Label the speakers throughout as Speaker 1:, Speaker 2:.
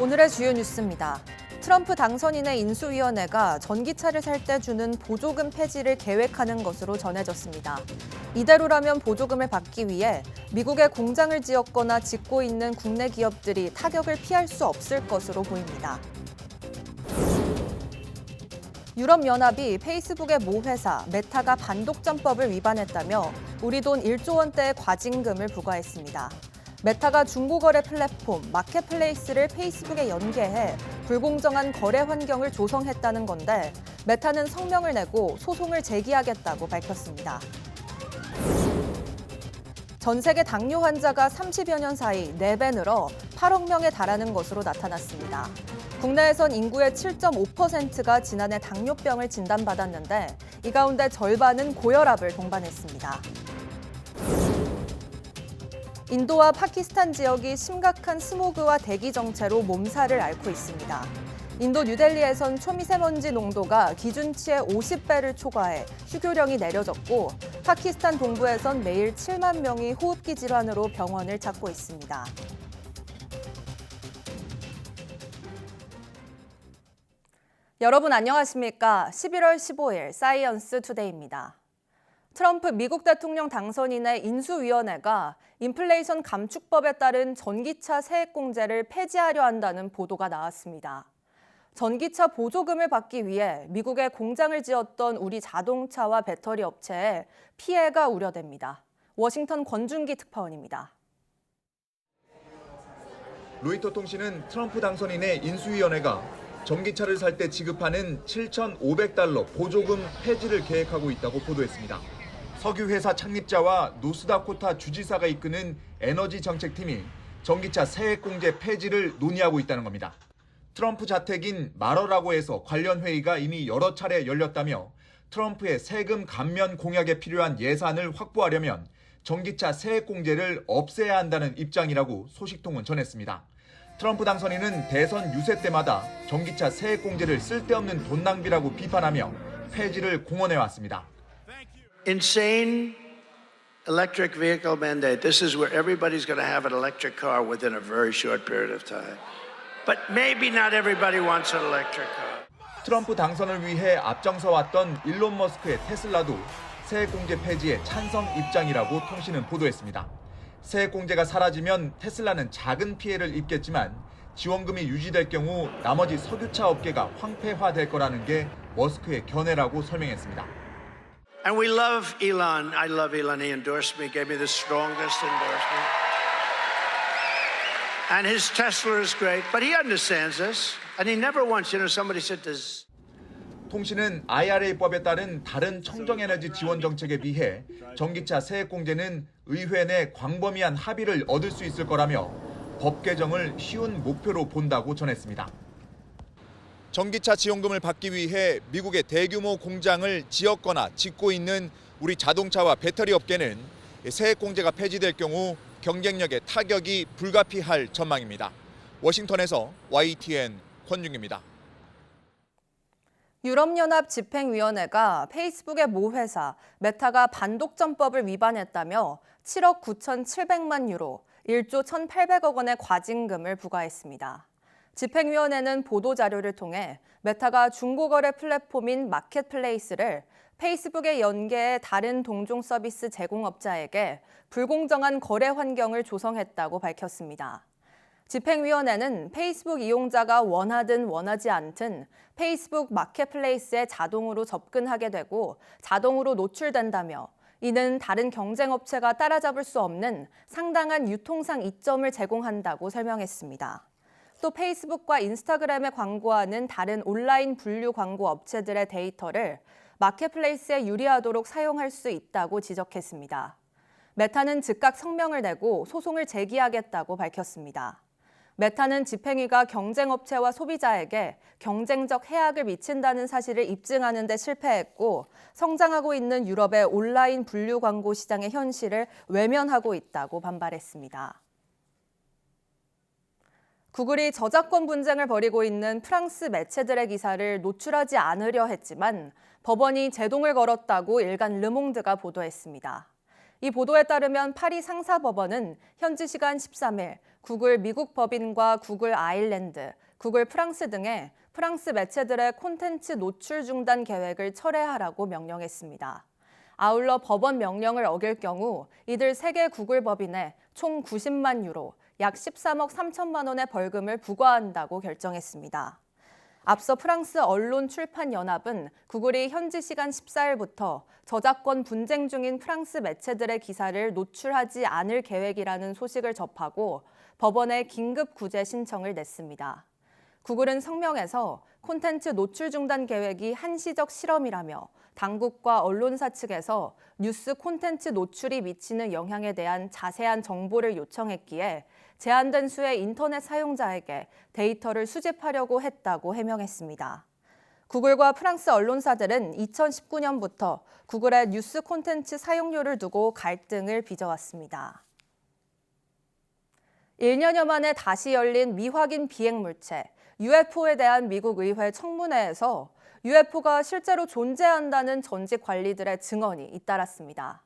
Speaker 1: 오늘의 주요 뉴스입니다. 트럼프 당선인의 인수위원회가 전기차를 살 때 주는 보조금 폐지를 계획하는 것으로 전해졌습니다. 이대로라면 보조금을 받기 위해 미국에 공장을 지었거나 짓고 있는 국내 기업들이 타격을 피할 수 없을 것으로 보입니다. 유럽연합이 페이스북의 모 회사 메타가 반독점법을 위반했다며 우리 돈 1조 원대의 과징금을 부과했습니다. 메타가 중고거래 플랫폼 마켓플레이스를 페이스북에 연계해 불공정한 거래 환경을 조성했다는 건데 메타는 성명을 내고 소송을 제기하겠다고 밝혔습니다. 전 세계 당뇨 환자가 30여 년 사이 4배 늘어 8억 명에 달하는 것으로 나타났습니다. 국내에선 인구의 7.5%가 지난해 당뇨병을 진단받았는데 이 가운데 절반은 고혈압을 동반했습니다. 인도와 파키스탄 지역이 심각한 스모그와 대기 정체로 몸살을 앓고 있습니다. 인도 뉴델리에선 초미세먼지 농도가 기준치의 50배를 초과해 휴교령이 내려졌고 파키스탄 동부에선 매일 7만 명이 호흡기 질환으로 병원을 찾고 있습니다. 여러분 안녕하십니까? 11월 15일 사이언스 투데이입니다. 트럼프 미국 대통령 당선인의 인수위원회가 인플레이션 감축법에 따른 전기차 세액공제를 폐지하려 한다는 보도가 나왔습니다. 전기차 보조금을 받기 위해 미국에 공장을 지었던 우리 자동차와 배터리 업체에 피해가 우려됩니다. 워싱턴 권준기 특파원입니다.
Speaker 2: 로이터 통신은 트럼프 당선인의 인수위원회가 전기차를 살 때 지급하는 $7,500 보조금 폐지를 계획하고 있다고 보도했습니다. 석유회사 창립자와 노스다코타 주지사가 이끄는 에너지 정책팀이 전기차 세액공제 폐지를 논의하고 있다는 겁니다. 트럼프 자택인 마러라고 해서 관련 회의가 이미 여러 차례 열렸다며 트럼프의 세금 감면 공약에 필요한 예산을 확보하려면 전기차 세액공제를 없애야 한다는 입장이라고 소식통은 전했습니다. 트럼프 당선인은 대선 유세 때마다 전기차 세액공제를 쓸데없는 돈 낭비라고 비판하며 폐지를 공언해왔습니다.
Speaker 3: Insane electric vehicle mandate. This is where everybody's going to have an electric car within a very short period of time. But maybe not everybody wants an electric car.
Speaker 2: 트럼프 당선을 위해 앞장서 왔던 일론 머스크의 테슬라도 세액공제 폐지에 찬성 입장이라고 통신은 보도했습니다. 세액공제가 사라지면 테슬라는 작은 피해를 입겠지만 지원금이 유지될 경우 나머지 석유차 업계가 황폐화될 거라는 게 머스크의 견해라고 설명했습니다.
Speaker 3: And we love Elon. I love Elon. He endorsed me, gave me the strongest endorsement. And his Tesla is great, but he understands this. And he never wants, somebody said this.
Speaker 2: 통신은 IRA법에 따른 다른 청정에너지 지원 정책에 비해 전기차 세액공제는 의회 내 광범위한 합의를 얻을 수 있을 거라며 법 개정을 쉬운 목표로 본다고 전했습니다. 전기차 지원금을 받기 위해 미국의 대규모 공장을 지었거나 짓고 있는 우리 자동차와 배터리 업계는 세액공제가 폐지될 경우 경쟁력에 타격이 불가피할 전망입니다. 워싱턴에서 YTN 권중기입니다.
Speaker 1: 유럽연합 집행위원회가 페이스북의 모 회사 메타가 반독점법을 위반했다며 7억 9,700만 유로, 1조 1,800억 원의 과징금을 부과했습니다. 집행위원회는 보도자료를 통해 메타가 중고거래 플랫폼인 마켓플레이스를 페이스북에 연계해 다른 동종 서비스 제공업자에게 불공정한 거래 환경을 조성했다고 밝혔습니다. 집행위원회는 페이스북 이용자가 원하든 원하지 않든 페이스북 마켓플레이스에 자동으로 접근하게 되고 자동으로 노출된다며 이는 다른 경쟁업체가 따라잡을 수 없는 상당한 유통상 이점을 제공한다고 설명했습니다. 또 페이스북과 인스타그램에 광고하는 다른 온라인 분류 광고 업체들의 데이터를 마켓플레이스에 유리하도록 사용할 수 있다고 지적했습니다. 메타는 즉각 성명을 내고 소송을 제기하겠다고 밝혔습니다. 메타는 집행위가 경쟁업체와 소비자에게 경쟁적 해악을 미친다는 사실을 입증하는 데 실패했고 성장하고 있는 유럽의 온라인 분류 광고 시장의 현실을 외면하고 있다고 반발했습니다. 구글이 저작권 분쟁을 벌이고 있는 프랑스 매체들의 기사를 노출하지 않으려 했지만 법원이 제동을 걸었다고 일간 르몽드가 보도했습니다. 이 보도에 따르면 파리 상사법원은 현지 시간 13일 구글 미국 법인과 구글 아일랜드, 구글 프랑스 등의 프랑스 매체들의 콘텐츠 노출 중단 계획을 철회하라고 명령했습니다. 아울러 법원 명령을 어길 경우 이들 3개 구글 법인에 총 90만 유로, 약 13억 3천만 원의 벌금을 부과한다고 결정했습니다. 앞서 프랑스 언론출판연합은 구글이 현지 시간 14일부터 저작권 분쟁 중인 프랑스 매체들의 기사를 노출하지 않을 계획이라는 소식을 접하고 법원에 긴급 구제 신청을 냈습니다. 구글은 성명에서 콘텐츠 노출 중단 계획이 한시적 실험이라며 당국과 언론사 측에서 뉴스 콘텐츠 노출이 미치는 영향에 대한 자세한 정보를 요청했기에 제한된 수의 인터넷 사용자에게 데이터를 수집하려고 했다고 해명했습니다. 구글과 프랑스 언론사들은 2019년부터 구글의 뉴스 콘텐츠 사용료를 두고 갈등을 빚어왔습니다. 1년여 만에 다시 열린 미확인 비행물체 UFO에 대한 미국 의회 청문회에서 UFO가 실제로 존재한다는 전직 관리들의 증언이 잇따랐습니다.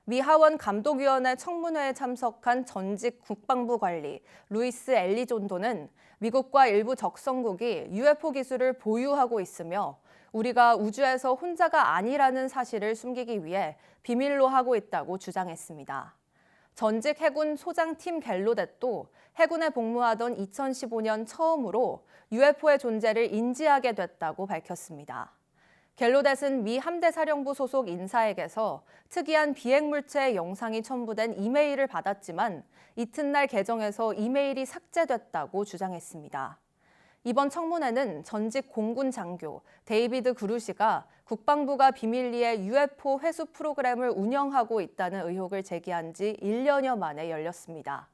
Speaker 1: 미 하원 감독위원회 청문회에 참석한 전직 국방부 관리 루이스 엘리존도는 미국과 일부 적성국이 UFO 기술을 보유하고 있으며 우리가 우주에서 혼자가 아니라는 사실을 숨기기 위해 비밀로 하고 있다고 주장했습니다. 전직 해군 소장 팀 갤로댓도 해군에 복무하던 2015년 처음으로 UFO의 존재를 인지하게 됐다고 밝혔습니다. 갤로댓은 미 함대사령부 소속 인사에게서 특이한 비행물체의 영상이 첨부된 이메일을 받았지만 이튿날 계정에서 이메일이 삭제됐다고 주장했습니다. 이번 청문회는 전직 공군 장교 데이비드 그루시가 국방부가 비밀리에 UFO 회수 프로그램을 운영하고 있다는 의혹을 제기한 지 1년여 만에 열렸습니다.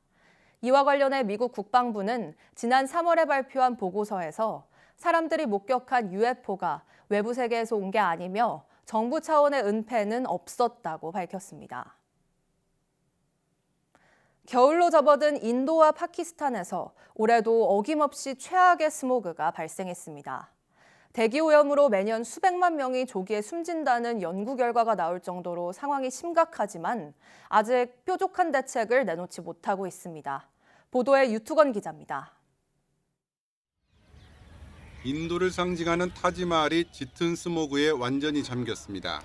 Speaker 1: 이와 관련해 미국 국방부는 지난 3월에 발표한 보고서에서 사람들이 목격한 UFO가 외부 세계에서 온 게 아니며 정부 차원의 은폐는 없었다고 밝혔습니다. 겨울로 접어든 인도와 파키스탄에서 올해도 어김없이 최악의 스모그가 발생했습니다. 대기오염으로 매년 수백만 명이 조기에 숨진다는 연구 결과가 나올 정도로 상황이 심각하지만 아직 뾰족한 대책을 내놓지 못하고 있습니다. 보도에 유투건 기자입니다.
Speaker 4: 인도를 상징하는 타지마할이 짙은 스모그에 완전히 잠겼습니다.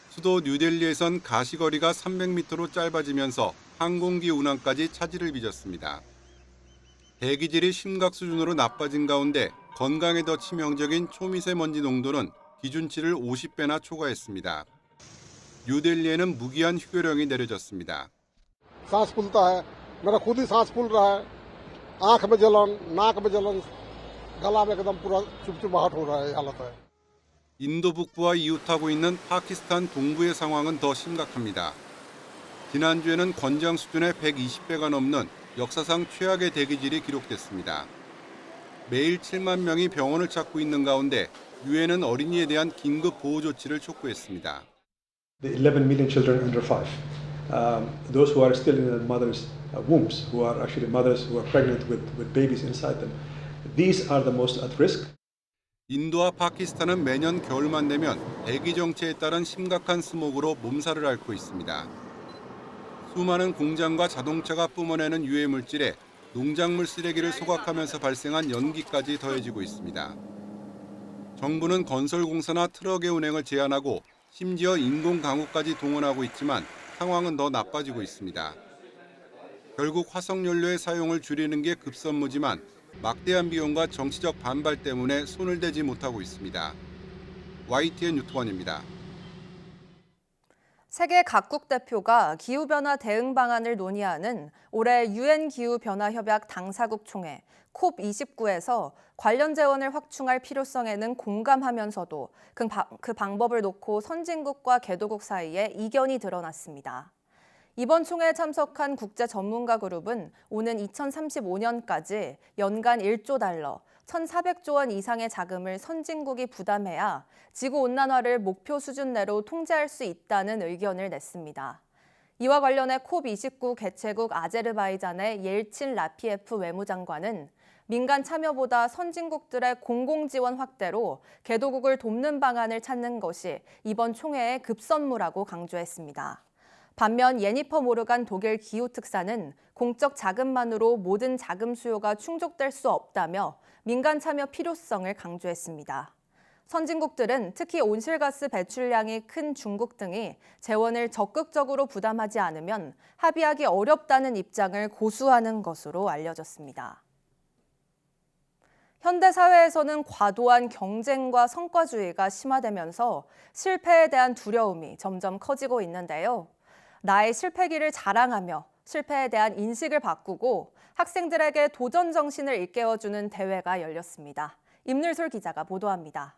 Speaker 4: 수도 뉴델리에선 가시거리가 300m로 짧아지면서 항공기 운항까지 차질을 빚었습니다. 대기질이 심각 수준으로 나빠진 가운데 건강에 더 치명적인 초미세먼지 농도는 기준치를 50배나 초과했습니다. 뉴델리에는 무기한 휴교령이 내려졌습니다.
Speaker 5: सांस फूलता है मेरा खुद ही सांस फूल रहा है आंख में जलन नाक में जलन गला में एकदम पूरा चुपचुपाहट हो रहा है हालत है
Speaker 4: 인도 북부와 이웃하고 있는 파키스탄 동부의 상황은 더 심각합니다. 지난주에는 권장 수준의 120배가 넘는 역사상 최악의 대기질이 기록됐습니다. 매일 7만 명이 병원을 찾고 있는 가운데 유엔은 어린이에 대한 긴급 보호 조치를 촉구했습니다.
Speaker 6: The 11 million children under 5, those who are still in their mothers' wombs, who are actually mothers who are pregnant with babies inside them, these are the most at risk.
Speaker 4: 인도와 파키스탄은 매년 겨울만 되면 대기 정체에 따른 심각한 스모그로 몸살을 앓고 있습니다. 수많은 공장과 자동차가 뿜어내는 유해 물질에 농작물 쓰레기를 소각하면서 발생한 연기까지 더해지고 있습니다. 정부는 건설 공사나 트럭의 운행을 제한하고 심지어 인공 강우까지 동원하고 있지만 상황은 더 나빠지고 있습니다. 결국 화석연료의 사용을 줄이는 게 급선무지만 막대한 비용과 정치적 반발 때문에 손을 대지 못하고 있습니다. YTN 유튜버입니다.
Speaker 1: 세계 각국 대표가 기후변화 대응 방안을 논의하는 올해 유엔 기후변화협약 당사국 총회 COP29에서 관련 재원을 확충할 필요성에는 공감하면서도 그 방법을 놓고 선진국과 개도국 사이에 이견이 드러났습니다. 이번 총회에 참석한 국제 전문가 그룹은 오는 2035년까지 연간 1조 달러, 1,400조 원 이상의 자금을 선진국이 부담해야 지구온난화를 목표 수준 내로 통제할 수 있다는 의견을 냈습니다. 이와 관련해 COP29 개최국 아제르바이잔의 옐친 라피에프 외무장관은 민간 참여보다 선진국들의 공공지원 확대로 개도국을 돕는 방안을 찾는 것이 이번 총회의 급선무라고 강조했습니다. 반면 예니퍼 모르간 독일 기후 특사는 공적 자금만으로 모든 자금 수요가 충족될 수 없다며 민간 참여 필요성을 강조했습니다. 선진국들은 특히 온실가스 배출량이 큰 중국 등이 재원을 적극적으로 부담하지 않으면 합의하기 어렵다는 입장을 고수하는 것으로 알려졌습니다. 현대 사회에서는 과도한 경쟁과 성과주의가 심화되면서 실패에 대한 두려움이 점점 커지고 있는데요. 나의 실패기를 자랑하며 실패에 대한 인식을 바꾸고 학생들에게 도전 정신을 일깨워주는 대회가 열렸습니다. 임늘솔 기자가 보도합니다.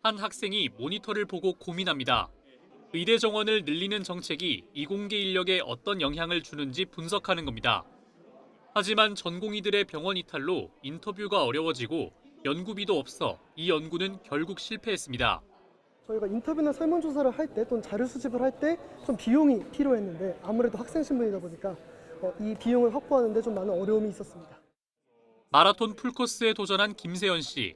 Speaker 7: 한 학생이 모니터를 보고 고민합니다. 의대 정원을 늘리는 정책이 이공계 인력에 어떤 영향을 주는지 분석하는 겁니다. 하지만 전공의들의 병원 이탈로 인터뷰가 어려워지고 연구비도 없어 이 연구는 결국 실패했습니다.
Speaker 8: 저희가 인터뷰나 설문조사를 할 때 또는 자료 수집을 할 때 좀 비용이 필요했는데 아무래도 학생 신분이다 보니까 이 비용을 확보하는 데 좀 많은 어려움이 있었습니다.
Speaker 7: 마라톤 풀코스에 도전한 김세연 씨.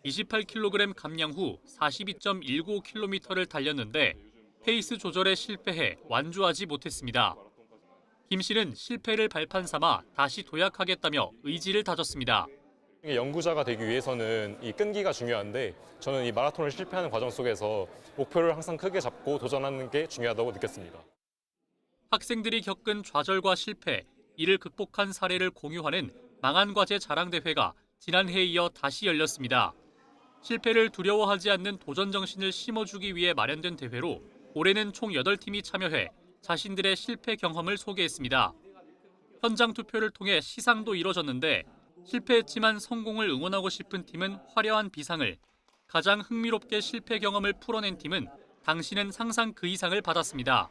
Speaker 7: 28kg 감량 후 42.19km를 달렸는데 페이스 조절에 실패해 완주하지 못했습니다. 김 씨는 실패를 발판 삼아 다시 도약하겠다며 의지를 다졌습니다.
Speaker 9: 연구자가 되기 위해서는 이 끈기가 중요한데 저는 이 마라톤을 실패하는 과정 속에서 목표를 항상 크게 잡고 도전하는 게 중요하다고 느꼈습니다.
Speaker 7: 학생들이 겪은 좌절과 실패, 이를 극복한 사례를 공유하는 망한과제 자랑대회가 지난해에 이어 다시 열렸습니다. 실패를 두려워하지 않는 도전 정신을 심어주기 위해 마련된 대회로 올해는 총 8팀이 참여해 자신들의 실패 경험을 소개했습니다. 현장 투표를 통해 시상도 이뤄졌는데 실패했지만 성공을 응원하고 싶은 팀은 화려한 비상을, 가장 흥미롭게 실패 경험을 풀어낸 팀은 당신은 상상 그 이상을 받았습니다.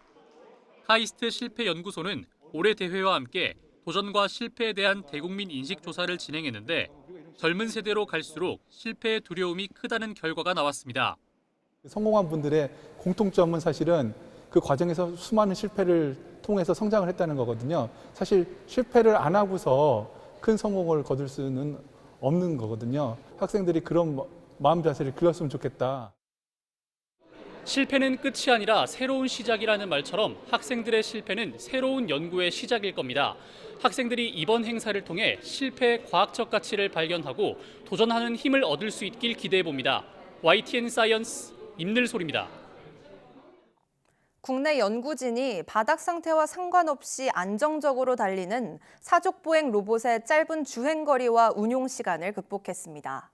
Speaker 7: 카이스트 실패연구소는 올해 대회와 함께 도전과 실패에 대한 대국민 인식 조사를 진행했는데 젊은 세대로 갈수록 실패의 두려움이 크다는 결과가 나왔습니다.
Speaker 10: 성공한 분들의 공통점은 사실은 그 과정에서 수많은 실패를 통해서 성장을 했다는 거거든요. 사실 실패를 안 하고서 큰 성공을 거둘 수는 없는 거거든요. 학생들이 그런 마음 자세를 길렀으면 좋겠다.
Speaker 7: 실패는 끝이 아니라 새로운 시작이라는 말처럼 학생들의 실패는 새로운 연구의 시작일 겁니다. 학생들이 이번 행사를 통해 실패의 과학적 가치를 발견하고 도전하는 힘을 얻을 수 있길 기대해 봅니다. YTN 사이언스 임늘솔입니다.
Speaker 1: 국내 연구진이 바닥 상태와 상관없이 안정적으로 달리는 사족보행 로봇의 짧은 주행거리와 운용 시간을 극복했습니다.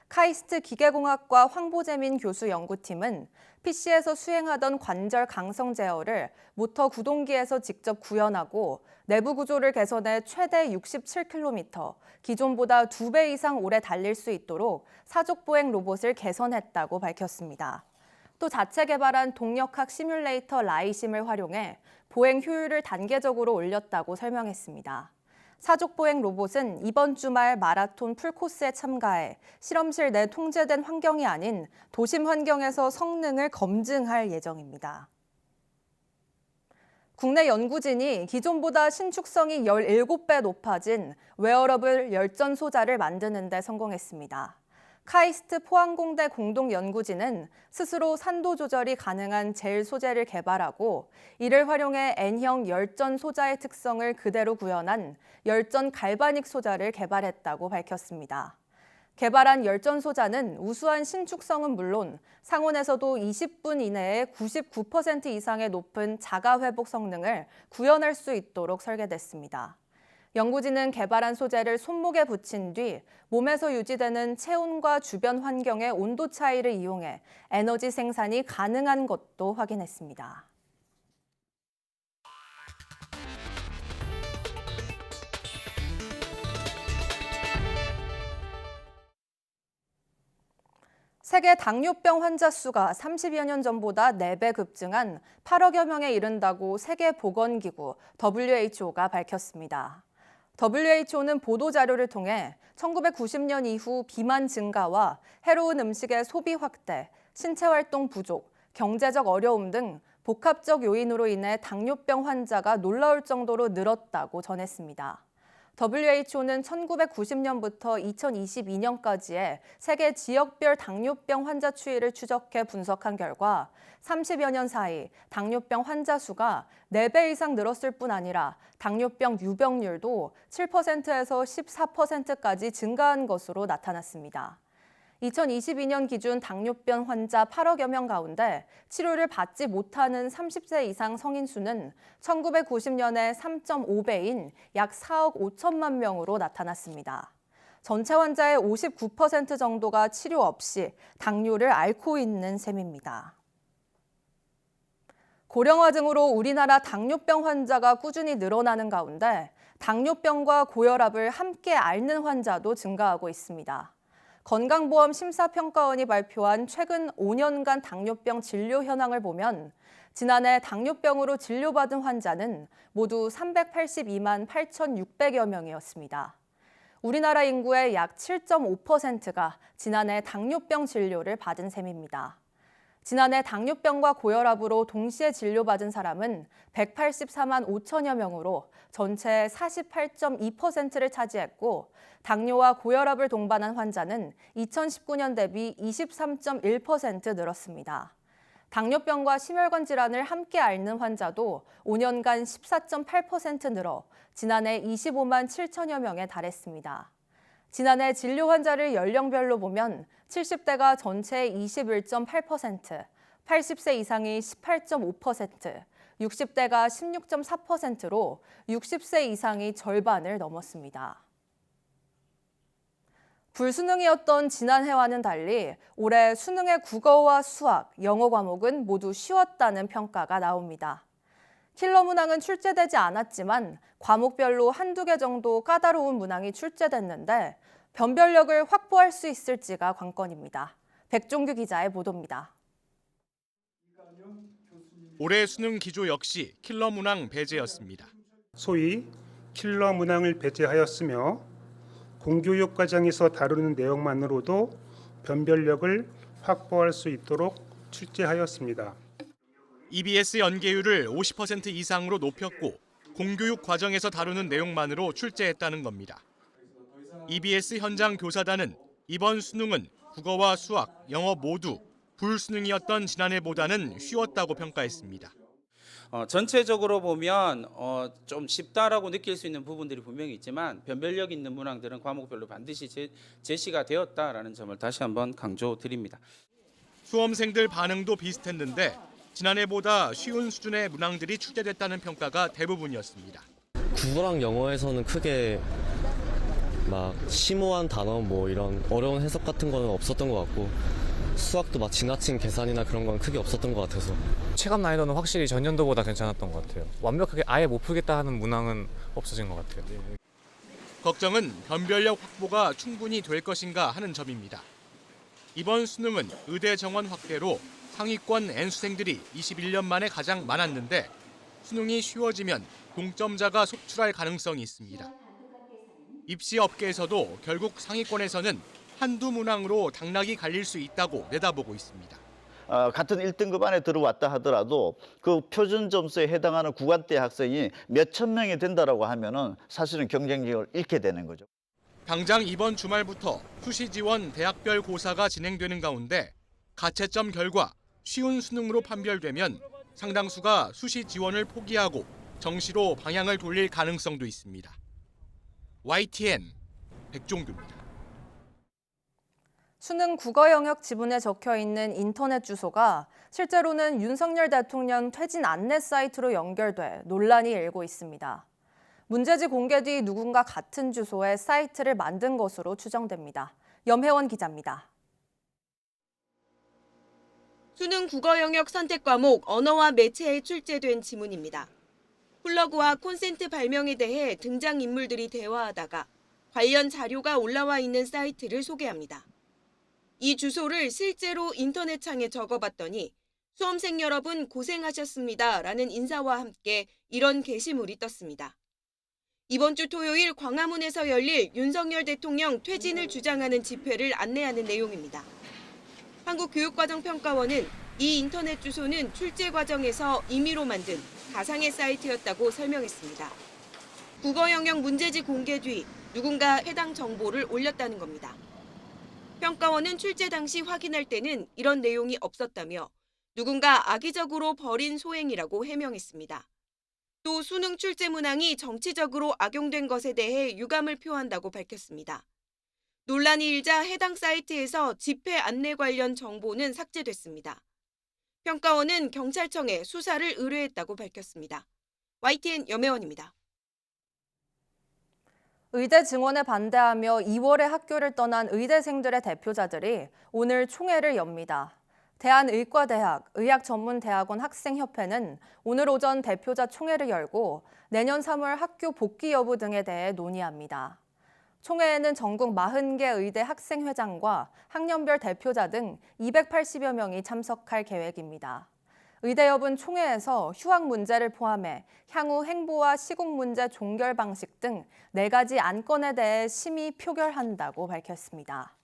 Speaker 1: 카이스트 기계공학과 황보재민 교수 연구팀은 PC에서 수행하던 관절 강성 제어를 모터 구동기에서 직접 구현하고 내부 구조를 개선해 최대 67km, 기존보다 2배 이상 오래 달릴 수 있도록 사족보행 로봇을 개선했다고 밝혔습니다. 또 자체 개발한 동력학 시뮬레이터 라이심을 활용해 보행 효율을 단계적으로 올렸다고 설명했습니다. 사족보행 로봇은 이번 주말 마라톤 풀코스에 참가해 실험실 내 통제된 환경이 아닌 도심 환경에서 성능을 검증할 예정입니다. 국내 연구진이 기존보다 신축성이 17배 높아진 웨어러블 열전 소자를 만드는 데 성공했습니다. 카이스트 포항공대 공동연구진은 스스로 산도 조절이 가능한 젤 소재를 개발하고 이를 활용해 N형 열전 소자의 특성을 그대로 구현한 열전 갈바닉 소자를 개발했다고 밝혔습니다. 개발한 열전 소자는 우수한 신축성은 물론 상온에서도 20분 이내에 99% 이상의 높은 자가 회복 성능을 구현할 수 있도록 설계됐습니다. 연구진은 개발한 소재를 손목에 붙인 뒤 몸에서 유지되는 체온과 주변 환경의 온도 차이를 이용해 에너지 생산이 가능한 것도 확인했습니다. 세계 당뇨병 환자 수가 30여 년 전보다 4배 급증한 8억여 명에 이른다고 세계보건기구 WHO가 밝혔습니다. WHO는 보도자료를 통해 1990년 이후 비만 증가와 해로운 음식의 소비 확대, 신체활동 부족, 경제적 어려움 등 복합적 요인으로 인해 당뇨병 환자가 놀라울 정도로 늘었다고 전했습니다. WHO는 1990년부터 2022년까지의 세계 지역별 당뇨병 환자 추이를 추적해 분석한 결과 30여 년 사이 당뇨병 환자 수가 4배 이상 늘었을 뿐 아니라 당뇨병 유병률도 7%에서 14%까지 증가한 것으로 나타났습니다. 2022년 기준 당뇨병 환자 8억여 명 가운데 치료를 받지 못하는 30세 이상 성인 수는 1990년의 3.5배인 약 4억 5천만 명으로 나타났습니다. 전체 환자의 59% 정도가 치료 없이 당뇨를 앓고 있는 셈입니다. 고령화증으로 우리나라 당뇨병 환자가 꾸준히 늘어나는 가운데 당뇨병과 고혈압을 함께 앓는 환자도 증가하고 있습니다. 건강보험심사평가원이 발표한 최근 5년간 당뇨병 진료 현황을 보면 지난해 당뇨병으로 진료받은 환자는 모두 382만 8,600여 명이었습니다. 우리나라 인구의 약 7.5%가 지난해 당뇨병 진료를 받은 셈입니다. 지난해 당뇨병과 고혈압으로 동시에 진료받은 사람은 184만 5천여 명으로 전체의 48.2%를 차지했고 당뇨와 고혈압을 동반한 환자는 2019년 대비 23.1% 늘었습니다. 당뇨병과 심혈관 질환을 함께 앓는 환자도 5년간 14.8% 늘어 지난해 25만 7천여 명에 달했습니다. 지난해 진료 환자를 연령별로 보면 70대가 전체의 21.8%, 80세 이상이 18.5%, 60대가 16.4%로 60세 이상이 절반을 넘었습니다. 불수능이었던 지난해와는 달리 올해 수능의 국어와 수학, 영어 과목은 모두 쉬웠다는 평가가 나옵니다. 킬러 문항은 출제되지 않았지만 과목별로 한두 개 정도 까다로운 문항이 출제됐는데 변별력을 확보할 수 있을지가 관건입니다. 백종규 기자의 보도입니다.
Speaker 11: 올해 수능 기조 역시 킬러 문항 배제였습니다.
Speaker 12: 소위 킬러 문항을 배제하였으며 공교육 과정에서 다루는 내용만으로도 변별력을 확보할 수 있도록 출제하였습니다.
Speaker 11: EBS 연계율을 50% 이상으로 높였고 공교육 과정에서 다루는 내용만으로 출제했다는 겁니다. EBS 현장 교사단은 이번 수능은 국어와 수학, 영어 모두 불수능이었던 지난해보다는 쉬웠다고 평가했습니다.
Speaker 13: 전체적으로 보면 좀 쉽다라고 느낄 수 있는 부분들이 분명히 있지만 변별력 있는 문항들은 과목별로 반드시 제시가 되었다라는 점을 다시 한번 강조드립니다.
Speaker 11: 수험생들 반응도 비슷했는데 지난해보다 쉬운 수준의 문항들이 출제됐다는 평가가 대부분이었습니다.
Speaker 14: 국어랑 영어에서는 크게 막 심오한 단어 뭐 이런 어려운 해석 같은 거는 없었던 것 같고 수학도 막 지나친 계산이나 그런 건 크게 없었던 것 같아서
Speaker 15: 체감 난이도는 확실히 전년도보다 괜찮았던 것 같아요. 완벽하게 아예 못 풀겠다 하는 문항은 없어진 것 같아요.
Speaker 11: 걱정은 변별력 확보가 충분히 될 것인가 하는 점입니다. 이번 수능은 의대 정원 확대로 상위권 N수생들이 21년 만에 가장 많았는데 수능이 쉬워지면 동점자가 속출할 가능성이 있습니다. 입시 업계에서도 결국 상위권에서는 한두 문항으로 당락이 갈릴 수 있다고 내다보고 있습니다.
Speaker 16: 같은 1등급 안에 들어왔다 하더라도 그 표준 점수에 해당하는 구간대 학생이 몇천 명이 된다라고 하면은 사실은 경쟁력을 잃게 되는 거죠.
Speaker 11: 당장 이번 주말부터 수시 지원 대학별 고사가 진행되는 가운데 가채점 결과 쉬운 수능으로 판별되면 상당수가 수시 지원을 포기하고 정시로 방향을 돌릴 가능성도 있습니다. YTN 백종규입니다.
Speaker 1: 수능 국어 영역 지문에 적혀 있는 인터넷 주소가 실제로는 윤석열 대통령 퇴진 안내 사이트로 연결돼 논란이 일고 있습니다. 문제지 공개 뒤 누군가 같은 주소의 사이트를 만든 것으로 추정됩니다. 염혜원 기자입니다.
Speaker 17: 수능 국어 영역 선택 과목 언어와 매체에 출제된 지문입니다. 플러그와 콘센트 발명에 대해 등장인물들이 대화하다가 관련 자료가 올라와 있는 사이트를 소개합니다. 이 주소를 실제로 인터넷창에 적어봤더니 수험생 여러분 고생하셨습니다라는 인사와 함께 이런 게시물이 떴습니다. 이번 주 토요일 광화문에서 열릴 윤석열 대통령 퇴진을 주장하는 집회를 안내하는 내용입니다. 한국교육과정평가원은 이 인터넷 주소는 출제 과정에서 임의로 만든 가상의 사이트였다고 설명했습니다. 국어 영역 문제지 공개 뒤 누군가 해당 정보를 올렸다는 겁니다. 평가원은 출제 당시 확인할 때는 이런 내용이 없었다며 누군가 악의적으로 벌인 소행이라고 해명했습니다. 또 수능 출제 문항이 정치적으로 악용된 것에 대해 유감을 표한다고 밝혔습니다. 논란이 일자 해당 사이트에서 집회 안내 관련 정보는 삭제됐습니다. 평가원은 경찰청에 수사를 의뢰했다고 밝혔습니다. YTN 염혜원입니다.
Speaker 1: 의대 증원에 반대하며 2월에 학교를 떠난 의대생들의 대표자들이 오늘 총회를 엽니다. 대한의과대학 의학전문대학원 학생협회는 오늘 오전 대표자 총회를 열고 내년 3월 학교 복귀 여부 등에 대해 논의합니다. 총회에는 전국 40개 의대 학생회장과 학년별 대표자 등 280여 명이 참석할 계획입니다. 의대협은 총회에서 휴학 문제를 포함해 향후 행보와 시국 문제 종결 방식 등 4가지 안건에 대해 심의 표결한다고 밝혔습니다.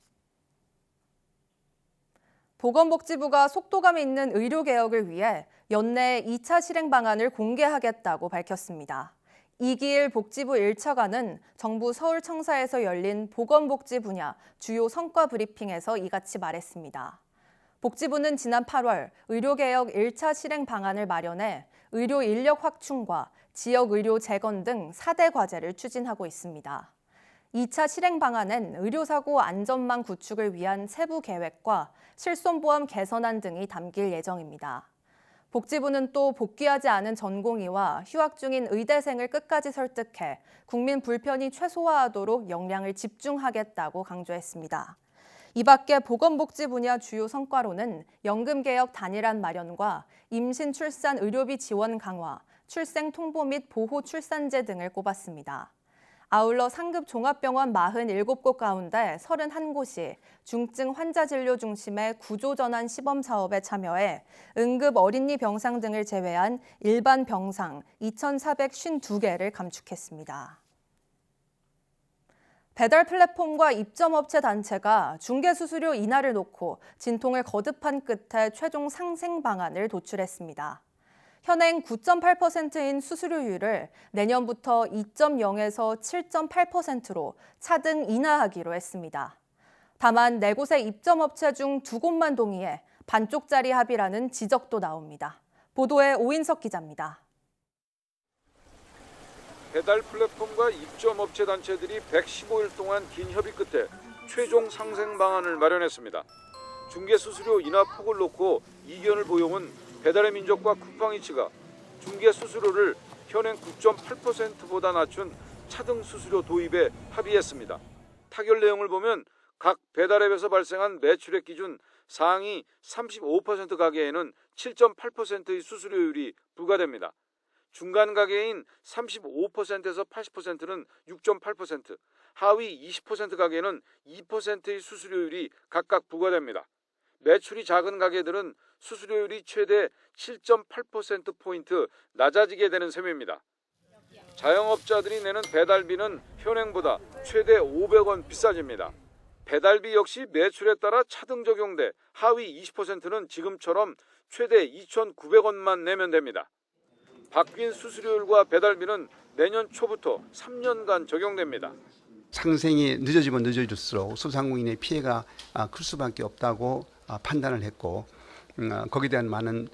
Speaker 1: 보건복지부가 속도감 있는 의료개혁을 위해 연내에 2차 실행 방안을 공개하겠다고 밝혔습니다. 이기일 복지부 1차관은 정부 서울청사에서 열린 보건복지 분야 주요 성과 브리핑에서 이같이 말했습니다. 복지부는 지난 8월 의료개혁 1차 실행 방안을 마련해 의료 인력 확충과 지역 의료 재건 등 4대 과제를 추진하고 있습니다. 2차 실행 방안엔 의료사고 안전망 구축을 위한 세부 계획과 실손보험 개선안 등이 담길 예정입니다. 복지부는 또 복귀하지 않은 전공의와 휴학 중인 의대생을 끝까지 설득해 국민 불편이 최소화하도록 역량을 집중하겠다고 강조했습니다. 이 밖에 보건복지 분야 주요 성과로는 연금개혁 단일한 마련과 임신 출산 의료비 지원 강화, 출생 통보 및 보호 출산제 등을 꼽았습니다. 아울러 상급 종합병원 47곳 가운데 31곳이 중증 환자 진료 중심의 구조전환 시범 사업에 참여해 응급 어린이 병상 등을 제외한 일반 병상 2,452개를 감축했습니다. 배달 플랫폼과 입점업체 단체가 중개수수료 인하를 놓고 진통을 거듭한 끝에 최종 상생 방안을 도출했습니다. 현행 9.8%인 수수료율을 내년부터 2.0에서 7.8%로 차등 인하하기로 했습니다. 다만 4곳의 입점업체 중 2곳만 동의해 반쪽짜리 합의라는 지적도 나옵니다. 보도에 오인석 기자입니다.
Speaker 18: 배달 플랫폼과 입점업체 단체들이 115일 동안 긴 협의 끝에 최종 상생 방안을 마련했습니다. 중개수수료 인하 폭을 놓고 이견을 보여온 배달의 민족과 쿠팡이츠가 중개수수료를 현행 9.8%보다 낮춘 차등 수수료 도입에 합의했습니다. 타결 내용을 보면 각 배달앱에서 발생한 매출액 기준 상위 35% 가게에는 7.8%의 수수료율이 부과됩니다. 중간 가게인 35%에서 80%는 6.8%, 하위 20% 가게는 2%의 수수료율이 각각 부과됩니다. 매출이 작은 가게들은 수수료율이 최대 7.8%포인트 낮아지게 되는 셈입니다. 자영업자들이 내는 배달비는 현행보다 최대 500원 비싸집니다. 배달비 역시 매출에 따라 차등 적용돼 하위 20%는 지금처럼 최대 2,900원만 내면 됩니다. 바뀐 수수료율과 배달비는 내년 초부터 3년간 적용됩니다.
Speaker 19: 상생이 늦어지면 늦어질수록 소상공인의 피해가 클 수밖에 없다고 판단을 했고 거기에 대한 많은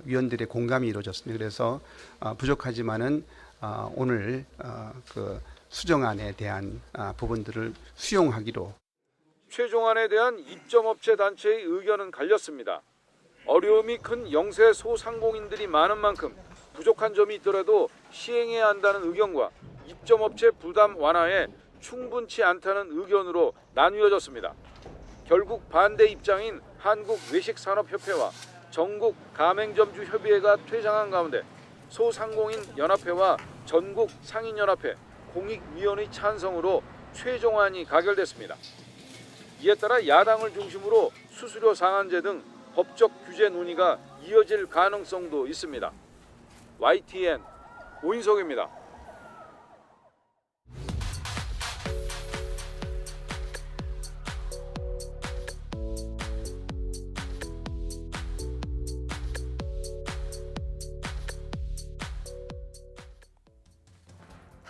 Speaker 19: 위원들의 공감이 이루어졌습니다. 그래서 부족하지만은 오늘 그 수정안에 대한 부분들을 수용하기로.
Speaker 18: 최종안에 대한 입점업체 단체의 의견은 갈렸습니다. 어려움이 큰 영세 소상공인들이 많은 만큼 부족한 점이 있더라도 시행해야 한다는 의견과 입점업체 부담 완화에 충분치 않다는 의견으로 나뉘어졌습니다. 결국 반대 입장인 한국외식산업협회와 전국 가맹점주 협의회가 퇴장한 가운데 소상공인 연합회와 전국 상인연합회, 공익위원회 찬성으로 최종안이 가결됐습니다. 이에 따라 야당을 중심으로 수수료 상한제 등 법적 규제 논의가 이어질 가능성도 있습니다. YTN 오인석입니다.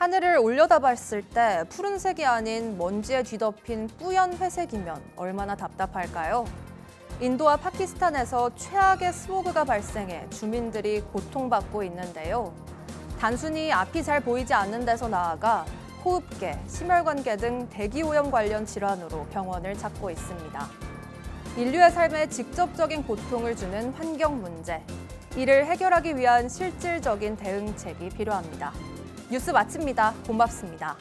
Speaker 1: 하늘을 올려다봤을 때 푸른색이 아닌 먼지에 뒤덮인 뿌연 회색이면 얼마나 답답할까요? 인도와 파키스탄에서 최악의 스모그가 발생해 주민들이 고통받고 있는데요. 단순히 앞이 잘 보이지 않는 데서 나아가 호흡계, 심혈관계 등 대기오염 관련 질환으로 병원을 찾고 있습니다. 인류의 삶에 직접적인 고통을 주는 환경 문제. 이를 해결하기 위한 실질적인 대응책이 필요합니다. 뉴스 마칩니다. 고맙습니다.